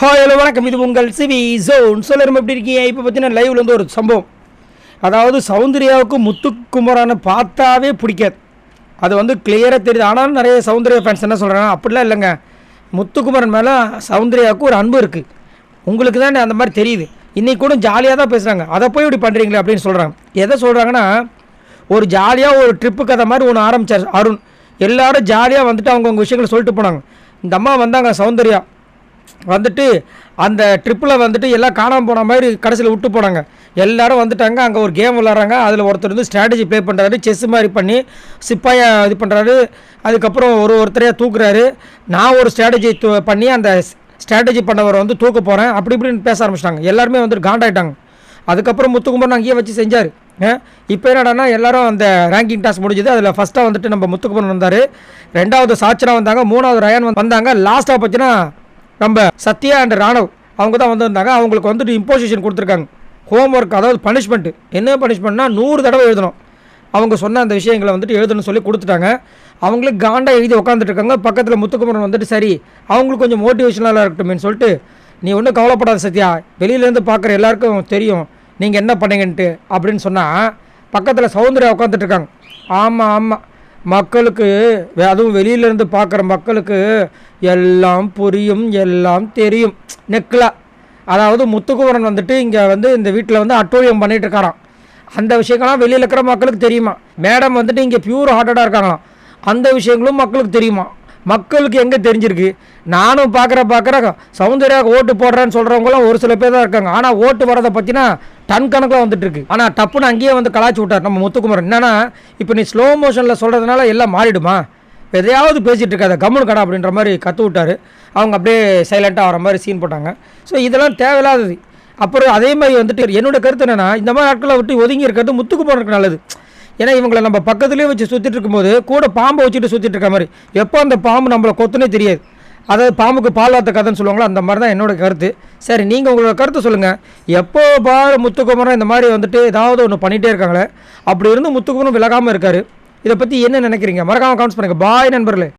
Hello வணக்கம், இது உங்கள் சிவி ஜோன். சொல்லுறோம் எப்படி இருக்கீங்க? இப்போ பார்த்தீங்கன்னா லைவ்ல வந்து ஒரு சம்பவம். அதாவது சௌந்தர்யாவுக்கு முத்துக்குமரனை பார்த்தாவே பிடிக்காது. அது வந்து கிளியராக தெரியுது. ஆனாலும் நிறைய சௌந்தர்யா ஃபேன்ஸ் என்ன சொல்கிறாங்க, அப்படிலாம் இல்லைங்க, முத்துக்குமரன் மேலே சௌந்தர்யாவுக்கு ஒரு அன்பு இருக்குது, உங்களுக்கு தான் அந்த மாதிரி தெரியுது. இன்றைக்கி கூட ஜாலியாக தான் பேசுகிறாங்க, அதை போய் இப்படி பண்ணுறீங்களே அப்படின்னு சொல்கிறாங்க. எதை சொல்கிறாங்கன்னா, ஒரு ஜாலியாக ஒரு ட்ரிப்பு கதை மாதிரி ஒன்று ஆரம்பித்தார் அருண். எல்லோரும் ஜாலியாக வந்துட்டு அவங்கவுங்க விஷயங்களை சொல்லிட்டு போனாங்க. இந்த அம்மா வந்தாங்க, சௌந்தர்யா வந்துட்டு அந்த ட்ரிப்பில் வந்துட்டு எல்லாம் காணாமல் போன மாதிரி கடைசியில் விட்டு போனாங்க. எல்லோரும் வந்துட்டாங்க. அங்கே ஒரு கேம் விளாட்றாங்க. அதில் ஒருத்தர் வந்து ஸ்ட்ராட்டஜி ப்ளே பண்ணுறாரு, செஸ் மாதிரி பண்ணி சிப்பாயாக இது பண்ணுறாரு. அதுக்கப்புறம் ஒருத்தரையாக தூக்குறாரு. நான் ஒரு ஸ்ட்ராட்டஜி பண்ணி அந்த ஸ்ட்ராட்டஜி பண்ணவரை வந்து தூக்க போகிறேன் அப்படி இப்படின்னு பேச ஆரம்பிச்சிட்டாங்க. எல்லாருமே வந்துட்டு காண்டாயிட்டாங்க. அதுக்கப்புறம் முத்துக்குமரன் அங்கேயே வச்சு செஞ்சார். இப்போ என்னடானா எல்லாரும் அந்த ரேங்கிங் டாஸ்க் முடிஞ்சது. அதில் ஃபஸ்ட்டாக வந்துட்டு நம்ம முத்துக்குமரன் வந்தார், ரெண்டாவது சாச்சனா வந்தாங்க, மூணாவது ரயான் வந்தாங்க, லாஸ்ட்டாக பார்த்தீங்கன்னா நம்ம சத்யா அண்ட் ராணவ் அவங்க தான் வந்திருந்தாங்க. அவங்களுக்கு வந்துட்டு இம்போசிஷன் கொடுத்துருக்காங்க, ஹோம் ஒர்க், அதாவது பனிஷ்மெண்ட்டு. என்ன பனிஷ்மெண்ட்னா 100 தடவை எழுதணும். அவங்க சொன்ன அந்த விஷயங்களை வந்துட்டு எழுதணும்னு சொல்லி கொடுத்துட்டாங்க. அவங்களுக்கு காண்டா எழுதி உட்காந்துட்ருக்காங்க. பக்கத்தில் முத்துக்குமரன் வந்துட்டு சரி அவங்களுக்கு கொஞ்சம் மோட்டிவேஷனலாக இருக்கட்டும்னு சொல்லிட்டு, நீ ஒன்றும் கவலைப்படாத சத்யா, வெளியிலேருந்து பார்க்குற எல்லாருக்கும் தெரியும் நீங்கள் என்ன பண்ணீங்கன்ட்டு அப்படின்னு சொன்னால், பக்கத்தில் சௌந்தர்யா உட்காந்துட்ருக்காங்க. ஆமாம் ஆமாம், மக்களுக்கு, அதுவும் வெளியிலேருந்து பார்க்குற மக்களுக்கு எல்லாம் புரியும், எல்லாம் தெரியும் நெக்கில். அதாவது முத்துக்குமரன் வந்துட்டு இங்கே வந்து இந்த வீட்டில் வந்து அட்டூழியம் பண்ணிகிட்டு இருக்காராம். அந்த விஷயங்கள்லாம் வெளியில் இருக்கிற மக்களுக்கு தெரியுமா. மேடம் வந்துட்டு இங்கே பியூர் ஹார்ட்டடாக இருக்காங்களாம், அந்த விஷயங்களும் மக்களுக்கு தெரியுமா. மக்களுக்கு எங்கே தெரிஞ்சிருக்கு? நானும் பார்க்குற சௌந்தர்யாவுக்கு ஓட்டு போடுறேன்னு சொல்கிறவங்களாம் ஒரு சில பேர் தான் இருக்காங்க. ஆனால் ஓட்டு வரதை பற்றினா டன் கணக்கில் வந்துட்டுருக்கு. ஆனால் டப்புன்னு அங்கேயே வந்து கலாச்சி விட்டார் நம்ம முத்துக்குமரன். என்னன்னா, இப்போ நீ ஸ்லோ மோஷனில் சொல்கிறதுனால எல்லாம் மாறிடுமா, எதையாவது பேசிகிட்டு இருக்காத, கம்முனு கடை அப்படின்ற மாதிரி கற்று விட்டார். அவங்க அப்படியே சைலண்ட்டாக வர மாதிரி சீன் போட்டாங்க. ஸோ இதெல்லாம் தேவையில்லாதது. அப்புறம் அதே மாதிரி வந்துட்டு என்னோடய கருத்து என்னென்னா, இந்த மாதிரி ஆட்களை விட்டு ஒதுங்கி இருக்கிறது முத்துக்குமரனுக்கு நல்லது. ஏன்னா இவங்களை நம்ம பக்கத்துலேயே வச்சு சுற்றிட்டு இருக்கும்போது கூட பாம்பை வச்சுட்டு சுற்றிட்டு இருக்க மாதிரி, எப்போ அந்த பாம்பு நம்மளை கொத்துனே தெரியாது. அதாவது பாம்புக்கு பால் வார்த்த கதைன்னு சொல்லுவாங்களோ அந்த மாதிரி தான் என்னோடய கருத்து. சரி, நீங்கள் உங்களோட கருத்து சொல்லுங்கள். எப்போ பாரு முத்துக்குமரன் இந்த மாதிரி வந்துட்டு ஏதாவது ஒன்று பண்ணிகிட்டே இருக்காங்களே, அப்படி இருந்து முத்துக்குமரன் விலகாமல் இருக்கார். இதை பற்றி என்ன நினைக்கிறீங்க? மறக்காமல் கமெண்ட்ஸ் பண்ணுங்கள். பாய் நண்பர்களே.